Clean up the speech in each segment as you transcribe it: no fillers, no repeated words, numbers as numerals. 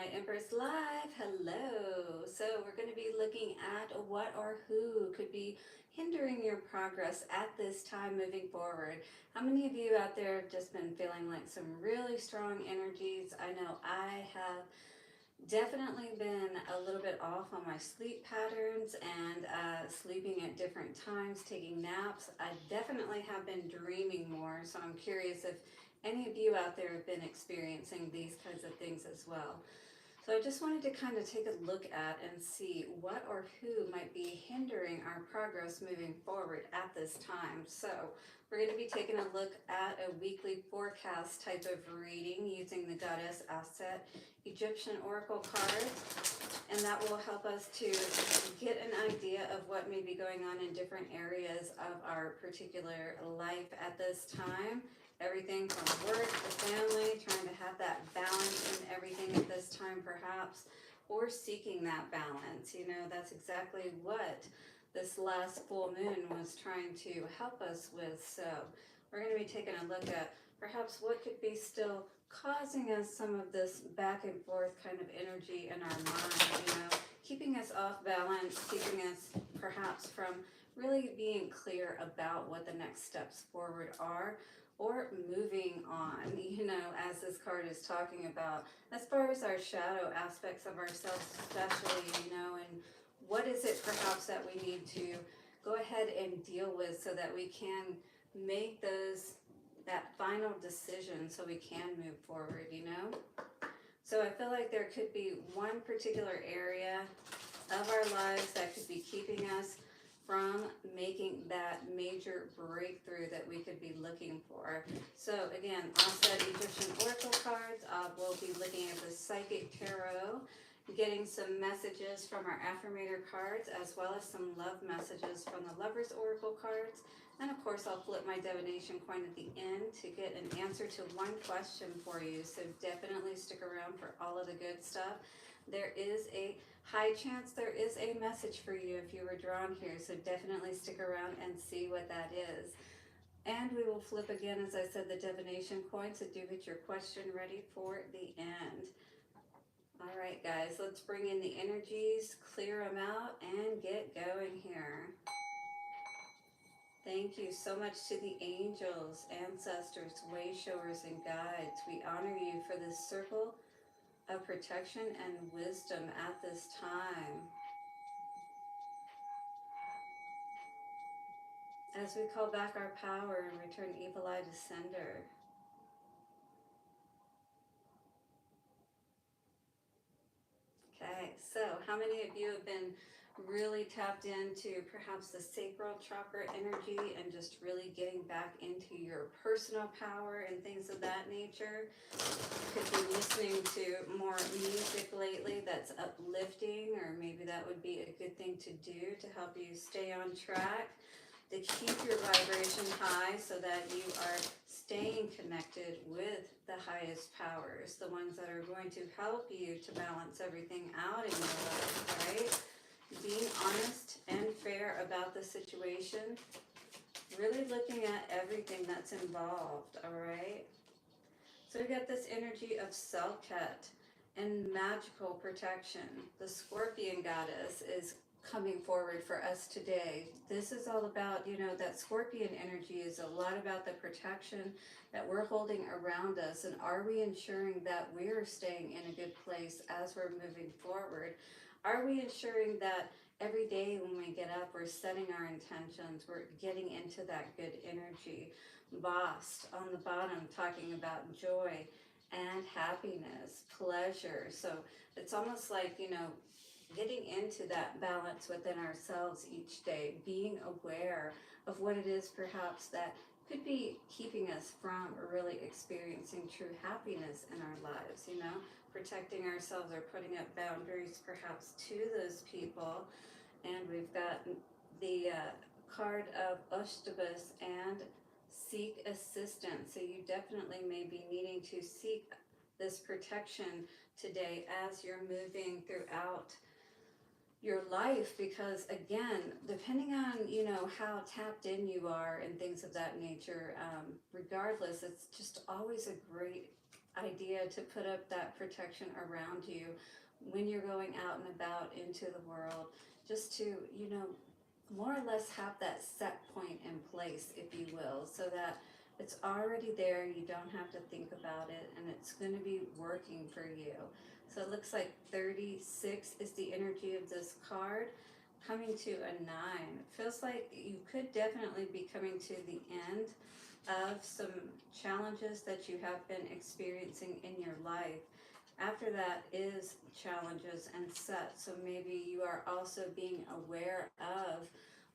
Nite Empress Live. Hello. So we're going to be looking at what or who could be hindering your progress at this time moving forward. How many of you out there have just been feeling like some really strong energies? I know I have definitely been a little bit off on my sleep patterns and sleeping at different times, taking naps. I definitely have been dreaming more, so I'm curious if any of you out there have been experiencing these kinds of things as well. So I just wanted to kind of take a look at and see what or who might be hindering our progress moving forward at this time. So we're going to be taking a look at a weekly forecast type of reading using the Goddess Asset Egyptian Oracle cards. And that will help us to get an idea of what may be going on in different areas of our particular life at this time. Everything from work to family, trying to have that balance in everything at this time perhaps, or seeking that balance. You know, that's exactly what this last full moon was trying to help us with. So we're going to be taking a look at perhaps what could be still causing us some of this back and forth kind of energy in our mind, you know, keeping us off balance, keeping us perhaps from really being clear about what the next steps forward are, or moving on, you know, as this card is talking about, as far as our shadow aspects of ourselves, especially, you know, and what is it perhaps that we need to go ahead and deal with so that we can make that final decision so we can move forward, you know? So I feel like there could be one particular area of our lives that could be keeping us from making that major breakthrough that we could be looking for. So again, Offset Egyptian Oracle cards. We'll be looking at the Psychic Tarot, getting some messages from our Affirmator cards, as well as some love messages from the Lover's Oracle cards. And of course, I'll flip my divination coin at the end to get an answer to one question for you. So definitely stick around for all of the good stuff. There is a high chance there is a message for you if you were drawn here. So definitely stick around and see what that is. And we will flip again, as I said, the divination coin. So do get your question ready for the end. All right, guys, let's bring in the energies, clear them out, and get going here. Thank you so much to the angels, ancestors, way showers, and guides. We honor you for this circle of protection and wisdom at this time. As we call back our power and return evil eye to sender. Okay, so how many of you have been really tapped into perhaps the sacral chakra energy and just really getting back into your personal power and things of that nature? Could be listening to more music lately that's uplifting, or maybe that would be a good thing to do to help you stay on track, to keep your vibration high so that you are staying connected with the highest powers, the ones that are going to help you to balance everything out in your life, right? Being honest and fair about the situation, really looking at everything that's involved, all right? So we got this energy of Selket and magical protection. The Scorpion goddess is coming forward for us today. This is all about, you know, that Scorpion energy is a lot about the protection that we're holding around us, and are we ensuring that we're staying in a good place as we're moving forward? Are we ensuring that every day when we get up, we're setting our intentions, we're getting into that good energy? Bossed on the bottom, talking about joy and happiness, pleasure. So it's almost like, you know, getting into that balance within ourselves each day, being aware of what it is perhaps that could be keeping us from really experiencing true happiness in our lives, you know, protecting ourselves or putting up boundaries perhaps to those people. And we've got the card of Ushtubus and seek assistance. So you definitely may be needing to seek this protection today as you're moving throughout your life, because again, depending on, you know, how tapped in you are and things of that nature, regardless, it's just always a great idea to put up that protection around you when you're going out and about into the world, just to, more or less have that set point in place, if you will, so that it's already there, you don't have to think about it, and it's going to be working for you. So it looks like 36 is the energy of this card, coming to a 9. It feels like you could definitely be coming to the end of some challenges that you have been experiencing in your life. After that is challenges and set. So maybe you are also being aware of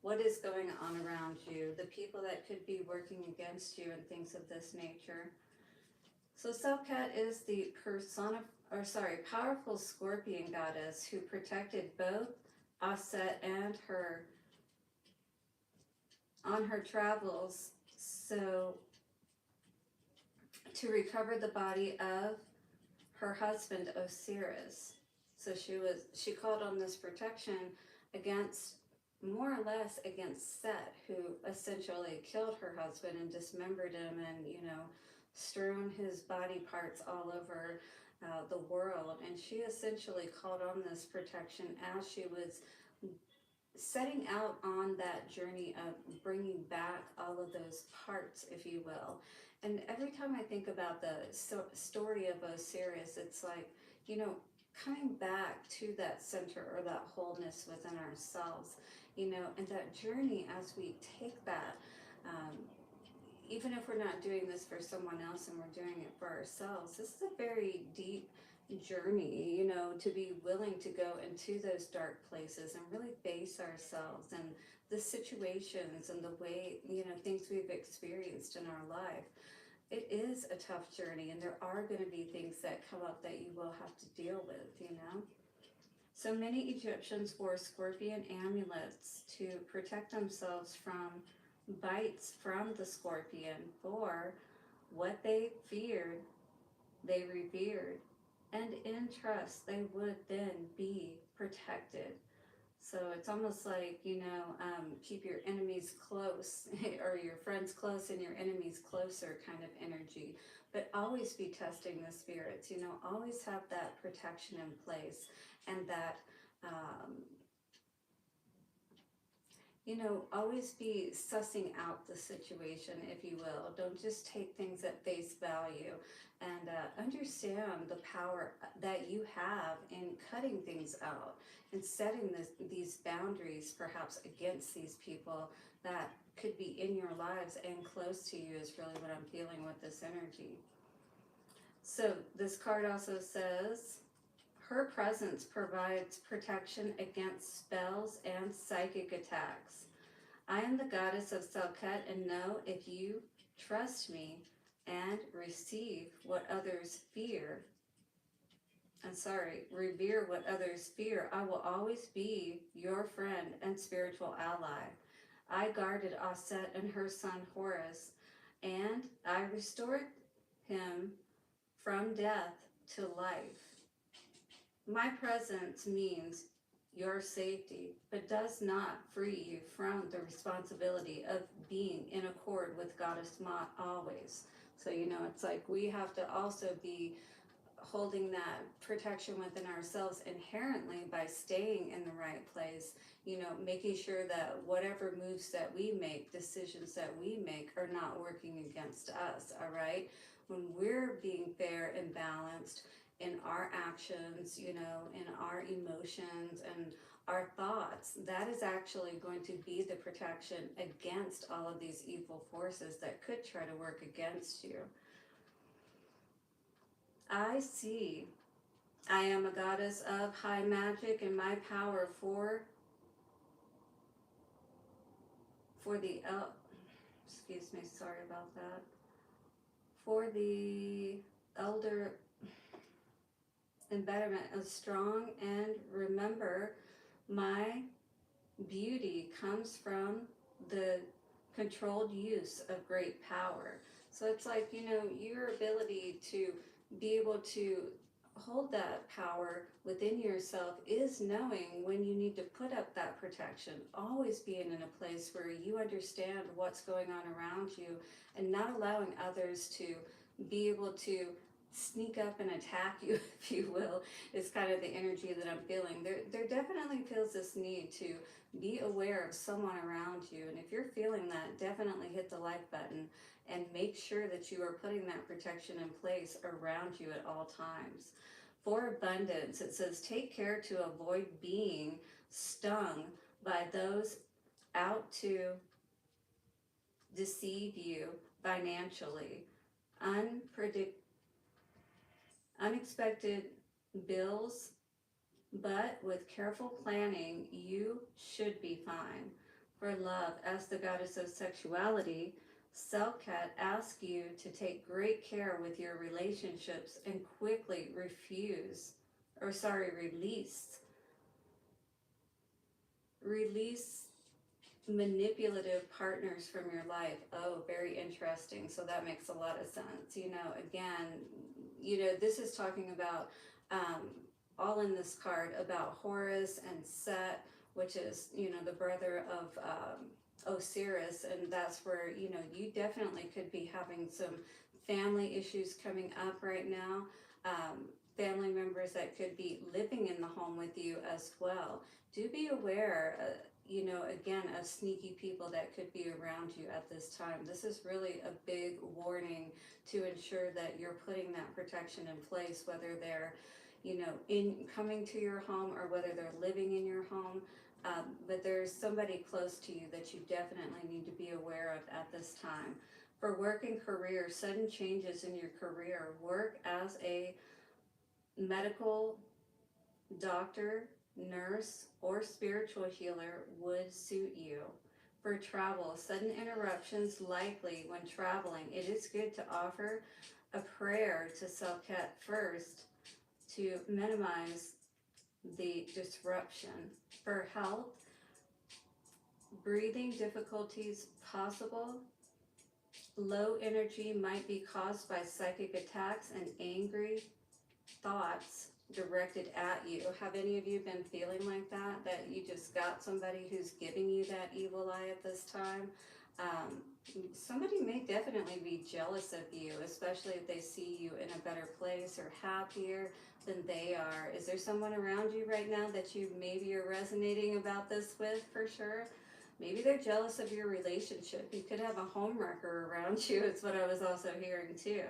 what is going on around you, the people that could be working against you, and things of this nature. So Selkat is the powerful scorpion goddess who protected both Aset and her on her travels. So to recover the body of her husband Osiris. So she called on this protection against, more or less against Set, who essentially killed her husband and dismembered him, and strewn his body parts all over the world. And she essentially called on this protection as she was setting out on that journey of bringing back all of those parts, if you will. And every time I think about the story of Osiris, it's like, coming back to that center or that wholeness within ourselves, and that journey as we take that, um, even if we're not doing this for someone else and we're doing it for ourselves, this is a very deep journey, to be willing to go into those dark places and really face ourselves and the situations and the way, things we've experienced in our life. It is a tough journey, and there are going to be things that come up that you will have to deal with. So many Egyptians wore scorpion amulets to protect themselves from bites from the scorpion, for what they feared, they revered, and in trust they would then be protected. So it's almost like, keep your enemies close or your friends close and your enemies closer kind of energy. But always be testing the spirits, always have that protection in place, and that, always be sussing out the situation, if you will. Don't just take things at face value, and understand the power that you have in cutting things out and setting these boundaries, perhaps against these people that could be in your lives and close to you, is really what I'm feeling with this energy. So this card also says, her presence provides protection against spells and psychic attacks. I am the goddess of Selket, and know if you trust me and receive what others fear, revere what others fear, I will always be your friend and spiritual ally. I guarded Aset and her son Horus, and I restored him from death to life. My presence means your safety, but does not free you from the responsibility of being in accord with Goddess Mot always. So, it's like we have to also be holding that protection within ourselves inherently by staying in the right place, making sure that whatever moves that we make, decisions that we make, are not working against us, all right? When we're being fair and balanced in our actions, in our emotions and our thoughts, that is actually going to be the protection against all of these evil forces that could try to work against you. I see. I am a goddess of high magic, and my power for the excuse me, sorry about that. For the elder embodiment is strong, and remember, my beauty comes from the controlled use of great power. So it's like, your ability to be able to hold that power within yourself is knowing when you need to put up that protection, always being in a place where you understand what's going on around you, and not allowing others to be able to sneak up and attack you, if you will, is kind of the energy that I'm feeling. There definitely feels this need to be aware of someone around you. And if you're feeling that, definitely hit the like button and make sure that you are putting that protection in place around you at all times. For abundance, it says take care to avoid being stung by those out to deceive you financially. Unpredict- Unexpected bills, but with careful planning, you should be fine. For love, as the goddess of sexuality, Selkat asks you to take great care with your relationships and quickly release manipulative partners from your life. Oh, very interesting. So that makes a lot of sense. Again, this is talking about all in this card about Horus and Set, which is, the brother of Osiris. And that's where, you definitely could be having some family issues coming up right now. Family members that could be living in the home with you as well. Do be aware, again, of sneaky people that could be around you at this time. This is really a big warning to ensure that you're putting that protection in place, whether they're, in coming to your home or whether they're living in your home. But there's somebody close to you that you definitely need to be aware of at this time. For work and career, sudden changes in your career. Work as a medical doctor, nurse, or spiritual healer would suit you. For travel, sudden interruptions likely when traveling. It is good to offer a prayer to Selket first to minimize the disruption. For health, breathing difficulties possible. Low energy might be caused by psychic attacks and angry thoughts directed at you. Have any of you been feeling like that? That you just got somebody who's giving you that evil eye at this time? Somebody may definitely be jealous of you, especially if they see you in a better place or happier than they are. Is there someone around you right now that you maybe are resonating about this with for sure? Maybe they're jealous of your relationship. You could have a homewrecker around you, is what I was also hearing too.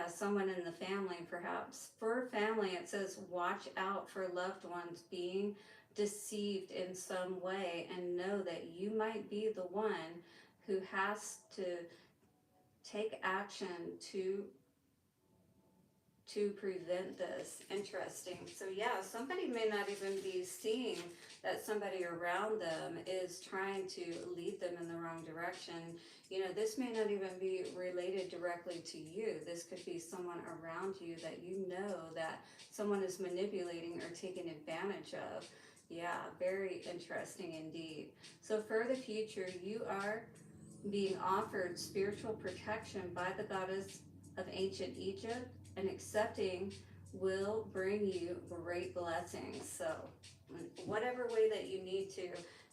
Someone in the family perhaps. For family, it says watch out for loved ones being deceived in some way and know that you might be the one who has to take action to prevent this. Interesting. So somebody may not even be seeing that somebody around them is trying to lead them in the wrong direction. This may not even be related directly to you. This could be someone around you that that someone is manipulating or taking advantage of. Yeah, very interesting indeed. So for the future, you are being offered spiritual protection by the goddess of ancient Egypt, and accepting will bring you great blessings. So, whatever way that you need to,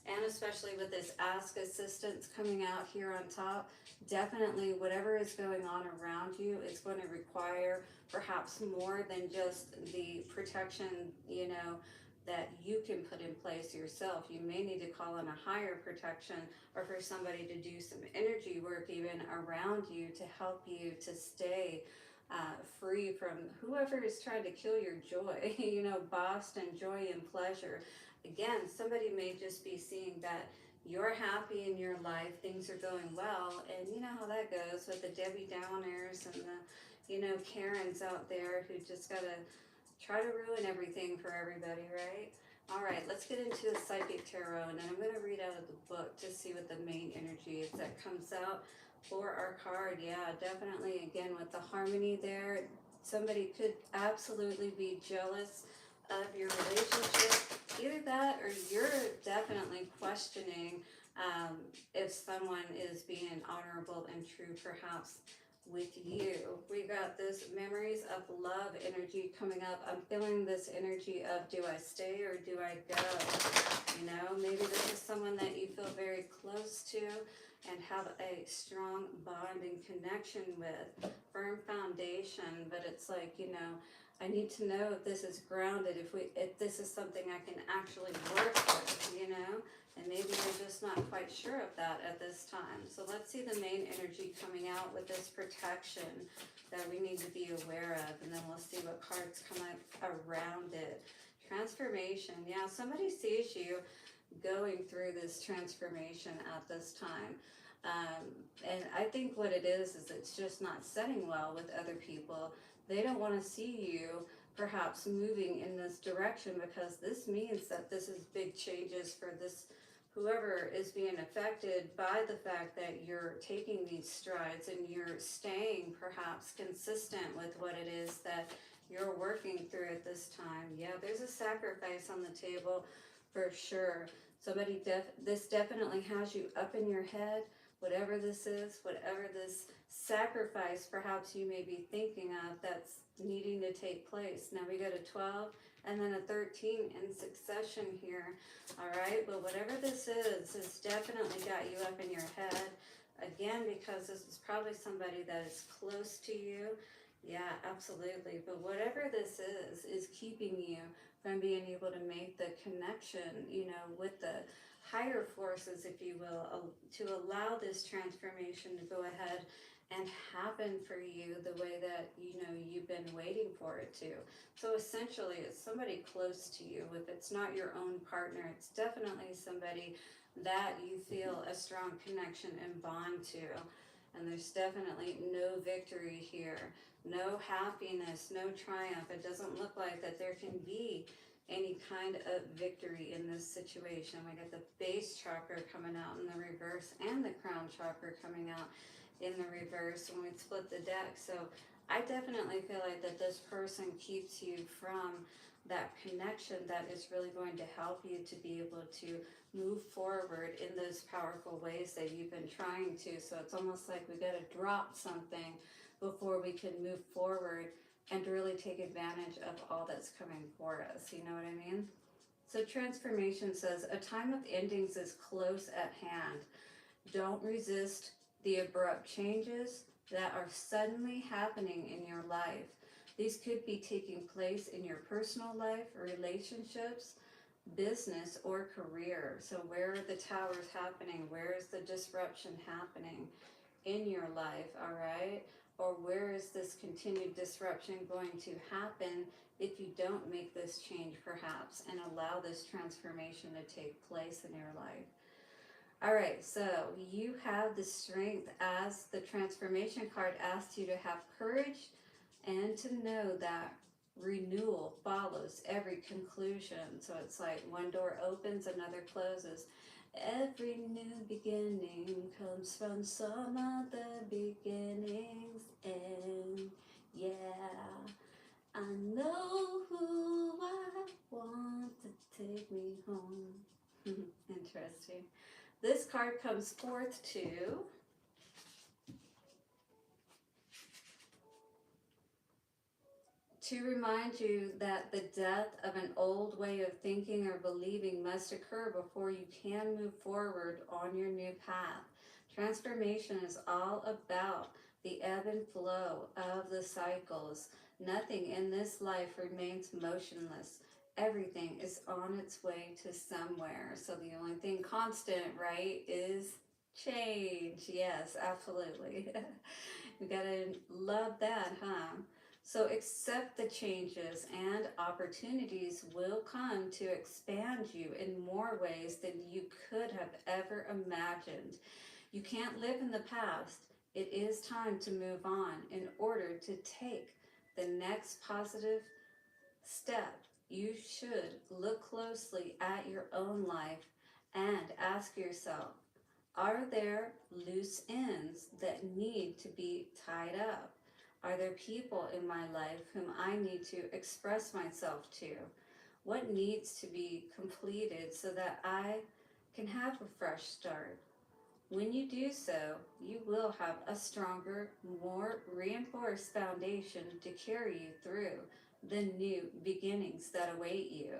and especially with this Ask Assistance coming out here on top, definitely whatever is going on around you, it's going to require perhaps more than just the protection, that you can put in place yourself. You may need to call on a higher protection or for somebody to do some energy work even around you to help you to stay free from whoever is trying to kill your joy, Boston, joy and pleasure. Again, somebody may just be seeing that you're happy in your life, things are going well, and you know how that goes with the Debbie Downers and the, Karens out there who just gotta try to ruin everything for everybody, right? All right, let's get into the Psychic Tarot, and then I'm going to read out of the book to see what the main energy is that comes out for our card. Yeah, definitely, again, with the harmony there, somebody could absolutely be jealous of your relationship. Either that or you're definitely questioning if someone is being honorable and true, perhaps with you. We got this memories of love energy coming up. I'm feeling this energy of, do I stay or do I go? You know, maybe this is someone that you feel very close to and have a strong bond and connection with, firm foundation, but it's like, you know, I need to know if this is grounded, if this is something I can actually work with, you know? And maybe you're just not quite sure of that at this time. So let's see the main energy coming out with this protection that we need to be aware of. And then we'll see what cards come up around it. Transformation. Yeah, somebody sees you going through this transformation at this time. And I think what it is it's just not setting well with other people. They don't want to see you perhaps moving in this direction, because this means that this is big changes for this whoever is being affected by the fact that you're taking these strides and you're staying perhaps consistent with what it is that you're working through at this time. Yeah, there's a sacrifice on the table for sure. This definitely has you up in your head, whatever this is, whatever this sacrifice perhaps you may be thinking of that's needing to take place. Now we got a 12 and then a 13 in succession here. All right, but whatever this is, it's definitely got you up in your head. Again, because this is probably somebody that is close to you. Yeah, absolutely. But whatever this is keeping you from being able to make the connection, you know, with the higher forces, if you will, to allow this transformation to go ahead and happen for you the way that, you know, you've been waiting for it to. So essentially, it's somebody close to you. If it's not your own partner, it's definitely somebody that you feel a strong connection and bond to. And there's definitely no victory here, no happiness, no triumph. It doesn't look like that there can be any kind of victory in this situation. We got the base chakra coming out in the reverse and the crown chakra coming out in the reverse when we split the deck. So I definitely feel like that this person keeps you from that connection that is really going to help you to be able to move forward in those powerful ways that you've been trying to. So it's almost like we got to drop something before we can move forward and really take advantage of all that's coming for us. You know what I mean? So transformation says, a time of endings is close at hand. Don't resist the abrupt changes that are suddenly happening in your life. These could be taking place in your personal life, relationships, business, or career. So where are the towers happening? Where is the disruption happening in your life, all right? Or where is this continued disruption going to happen if you don't make this change perhaps and allow this transformation to take place in your life? All right, so you have the strength, as the transformation card asks you to have courage and to know that renewal follows every conclusion. So it's like one door opens, another closes. Every new beginning comes from some other beginnings. And yeah, I know who I want to take me home. Interesting. This card comes forth to remind you that the death of an old way of thinking or believing must occur before you can move forward on your new path. Transformation is all about the ebb and flow of the cycles. Nothing in this life remains motionless. Everything is on its way to somewhere. So the only thing constant, right, is change. Yes, absolutely. We gotta love that, huh? So accept the changes, and opportunities will come to expand you in more ways than you could have ever imagined. You can't live in the past. It is time to move on in order to take the next positive step. You should look closely at your own life and ask yourself, are there loose ends that need to be tied up? Are there people in my life whom I need to express myself to? What needs to be completed so that I can have a fresh start? When you do so, you will have a stronger, more reinforced foundation to carry you through the new beginnings that await you.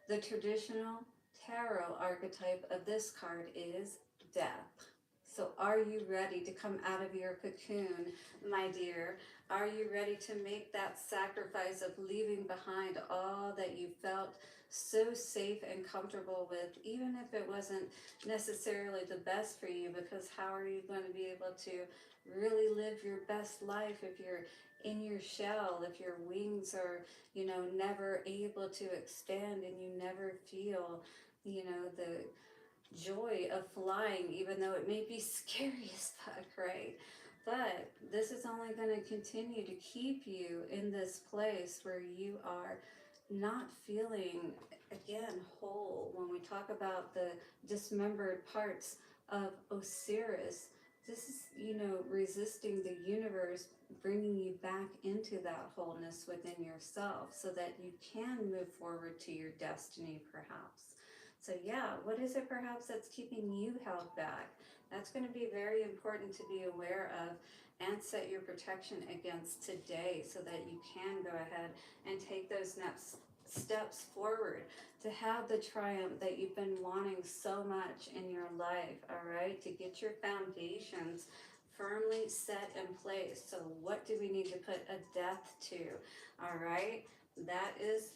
The traditional tarot archetype of this card is death. So, are you ready to come out of your cocoon, my dear? Are you ready to make that sacrifice of leaving behind all that you felt so safe and comfortable with, even if it wasn't necessarily the best for you? Because how are you going to be able to really live your best life if you're in your shell, if your wings are, never able to expand and you never feel, the joy of flying, even though it may be scary as fuck, right? But this is only going to continue to keep you in this place where you are not feeling, again, whole. When we talk about the dismembered parts of Osiris, this is, resisting the universe bringing you back into that wholeness within yourself so that you can move forward to your destiny, perhaps. So, yeah, what is it perhaps that's keeping you held back? That's going to be very important to be aware of and set your protection against today so that you can go ahead and take those next steps forward to have the triumph that you've been wanting so much in your life, all right? To get your foundations firmly set in place. So, what do we need to put a death to, all right? That is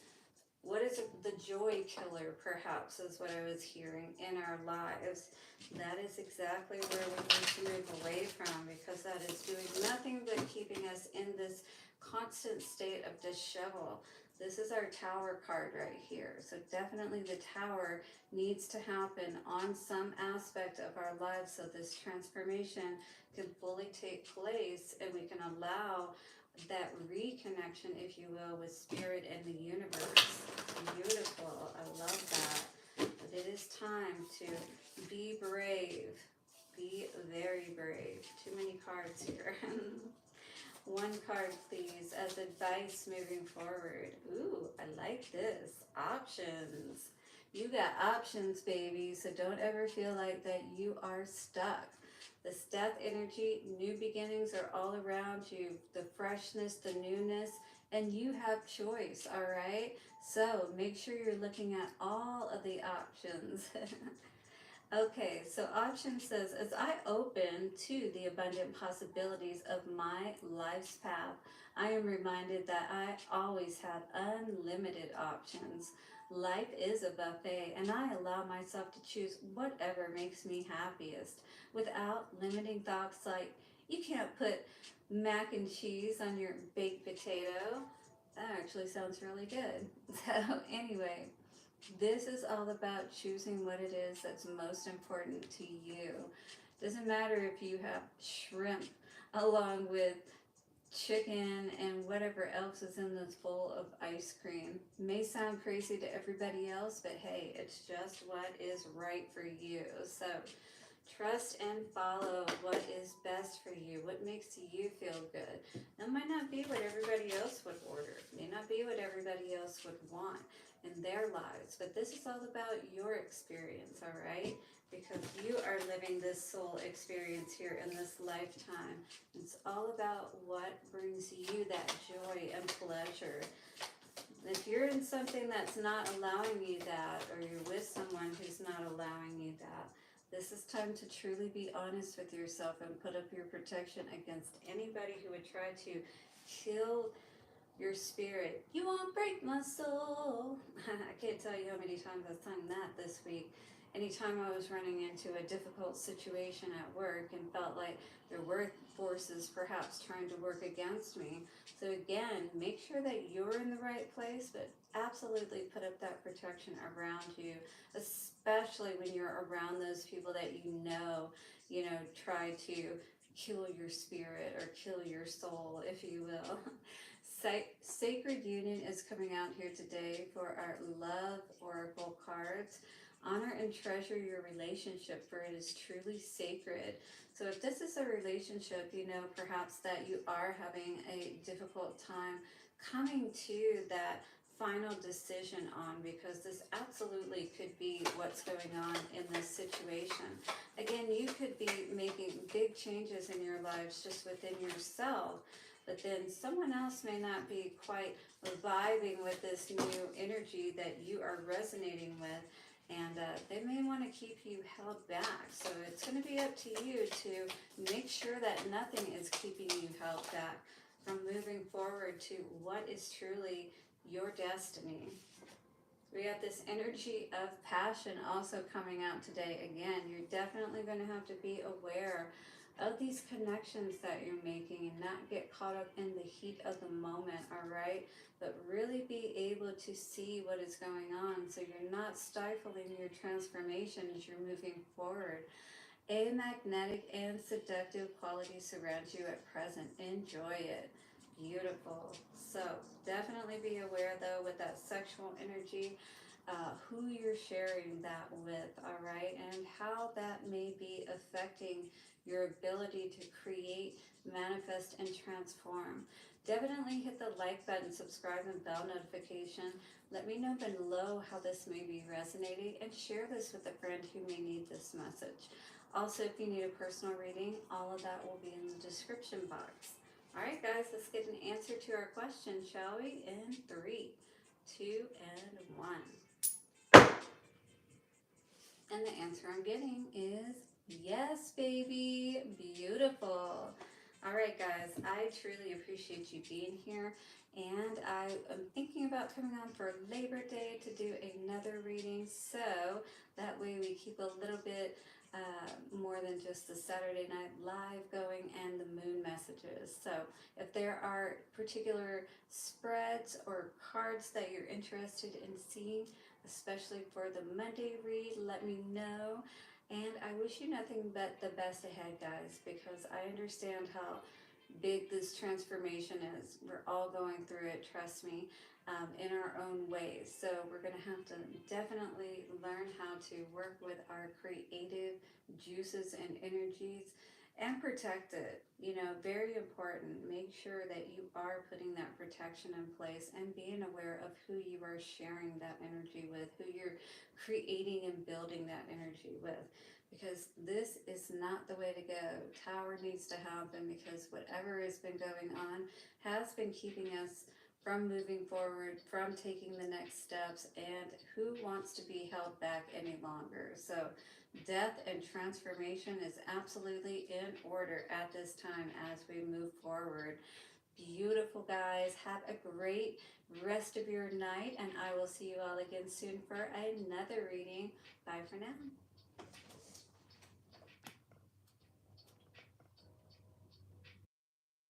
what is the joy killer, perhaps, is what I was hearing in our lives. That is exactly where we need to move away from, because that is doing nothing but keeping us in this constant state of dishevel. This is our tower card right here. So definitely the tower needs to happen on some aspect of our lives so this transformation can fully take place and we can allow that reconnection, if you will, with spirit and the universe. Beautiful. I love that. But it is time to be brave. Be very brave. Too many cards here. One card, please, as advice moving forward. Ooh, I like this. Options. You got options, baby. So don't ever feel like that you are stuck. This death energy, new beginnings are all around you. The freshness, the newness, and you have choice, all right? So make sure you're looking at all of the options. Okay, so option says, as I open to the abundant possibilities of my life's path, I am reminded that I always have unlimited options. Life is a buffet, and I allow myself to choose whatever makes me happiest without limiting thoughts like, you can't put mac and cheese on your baked potato. That actually sounds really good. So, anyway, this is all about choosing what it is that's most important to you. Doesn't matter if you have shrimp along with chicken and whatever else is in this bowl of ice cream. May sound crazy to everybody else, but hey, it's just what is right for you. So trust and follow what is best for you, what makes you feel good. That might not be what everybody else would order, may not be what everybody else would want in their lives, but this is all about your experience, all right? Because you are living this soul experience here in this lifetime. It's all about what brings you that joy and pleasure. If you're in something that's not allowing you that, or you're with someone who's not allowing you that, this is time to truly be honest with yourself and put up your protection against anybody who would try to kill your spirit. You won't break my soul. I can't tell you how many times I've sung that this week. Anytime I was running into a difficult situation at work and felt like there were forces perhaps trying to work against me. So again, make sure that you're in the right place, but absolutely put up that protection around you, especially when you're around those people that try to kill your spirit or kill your soul, if you will. Sacred Union is coming out here today for our Love Oracle cards. Honor and treasure your relationship, for it is truly sacred. So if this is a relationship, perhaps that you are having a difficult time coming to that final decision on, because this absolutely could be what's going on in this situation. Again, you could be making big changes in your lives just within yourself, but then someone else may not be quite vibing with this new energy that you are resonating with, and they may want to keep you held back. So it's going to be up to you to make sure that nothing is keeping you held back from moving forward to what is truly your destiny. We got this energy of passion also coming out today. Again, you're definitely going to have to be aware of these connections that you're making and not get caught up in the heat of the moment, all right? But really be able to see what is going on so you're not stifling your transformation as you're moving forward. A magnetic and seductive quality surrounds you at present. Enjoy it. Beautiful. So definitely be aware though with that sexual energy, who you're sharing that with, all right, and how that may be affecting your ability to create, manifest, and transform. Definitely hit the like button, subscribe, and bell notification. Let me know below how this may be resonating, and share this with a friend who may need this message. Also, if you need a personal reading, all of that will be in the description box. All right, guys, let's get an answer to our question, shall we? In 3, 2, and 1. And the answer I'm getting is yes, baby. Beautiful. All right, guys, I truly appreciate you being here. And I am thinking about coming on for Labor Day to do another reading. So that way we keep a little bit more than just the Saturday Night Live going and the moon messages. So if there are particular spreads or cards that you're interested in seeing, especially for the Monday read, let me know. And I wish you nothing but the best ahead, guys, because I understand how big this transformation is. We're all going through it, trust me, in our own ways. So we're going to have to definitely learn how to work with our creative juices and energies and protect it. You know, very important. Make sure that you are putting that protection in place and being aware of who you are sharing that energy with, who you're creating and building that energy with, because this is not the way to go. Tower needs to happen, because whatever has been going on has been keeping us from moving forward, from taking the next steps, and who wants to be held back any longer? So death and transformation is absolutely in order at this time as we move forward. Beautiful, guys. Have a great rest of your night, and I will see you all again soon for another reading. Bye for now.